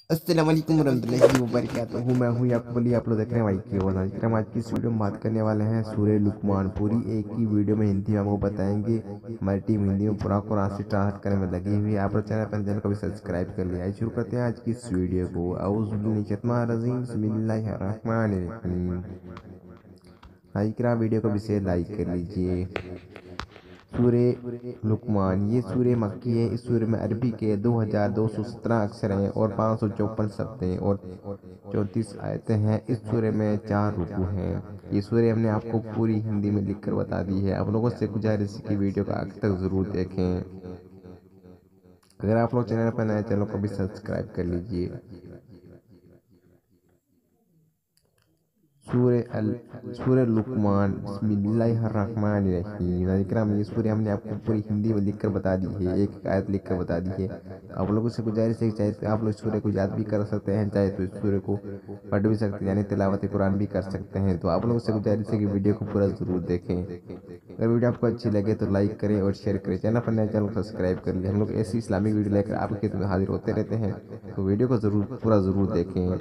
अस्सलाम वालेकुम रहमतुल्लाहि व बरकातहू। मैं हूँ आपको बोलिए आप लोग देख रहे हैं भाई की आवाज़। आज की इस वीडियो में बात करने वाले हैं सूरह लुकमान। पूरी एक ही वीडियो में हिंदी में आपको बताएंगे। हमारी टीम हिंदी में पूरा कुरान से ट्रांसलेट करने में लगी हुई है। आप लोग चैनल को भी सब्सक्राइब कर लिया। शुरू करते हैं आज की इस वीडियो को। औज़ु बिल्लाहि मिनश शैतानिर रजीम, बिस्मिल्लाहिर रहमानिर रहीम। लाइक करा, वीडियो को भी शेयर लाइक कर लीजिए। सूरे लुकमान ये सूर्य मक्की है। इस सूर्य में अरबी के 2217 अक्षर हैं और 554 शब्द हैं और 34 आयतें हैं। इस सूर्य में 4 रुकू हैं। ये सूर्य हमने आपको पूरी हिंदी में लिखकर बता दी है। आप लोगों से गुजारिश है कि वीडियो को आखिर तक ज़रूर देखें। अगर आप लोग चैनल पर नए, चैनल को भी सब्सक्राइब कर लीजिए। सूर्य लुकमान बिस्मिल्लाहिर्रहमानिर्रहीम। इकराम ये सूर्य हमने आपको पूरी हिंदी में लिखकर बता दी है, एक एक आयत लिखकर बता दी है। आप लोगों से गुजारिश है कि चाहे तो आप लोग सूर्य को याद भी कर सकते हैं, चाहे तो इस सूर्य को पढ़ भी सकते हैं, यानी तिलावत कुरान भी कर सकते हैं। तो आप लोगों से गुजारिश है कि वीडियो को पूरा ज़रूर देखें। अगर वीडियो आपको अच्छी लगे तो लाइक करें और शेयर करें। चैनल पर नए, चैनल को सब्सक्राइब कर लिए। हम लोग ऐसी इस्लामिक वीडियो लेकर आपके खिदमत में हाजिर होते रहते हैं, तो वीडियो को ज़रूर देखें।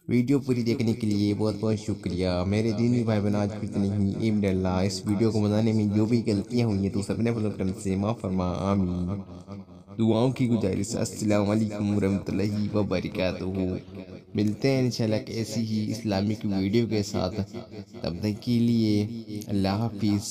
वीडियो पूरी देखने के लिए बहुत बहुत शुक्रिया। मेरे दीनी भाई बहन, आज फिर नहीं इम डल्ला इस वीडियो को बनाने में जो भी गलतियां हुई हैं तो सबने अपने तरफ से माफ़ फरमा, आमीन। दुआओं की गुजारिश। अस्सलाम वालेकुम रहमतुल्लाहि व बरकातुहू। मिलते हैं इंशाल्लाह ऐसी ही इस्लामिक वीडियो के साथ। तब तक के लिए अल्लाह हाफिज़।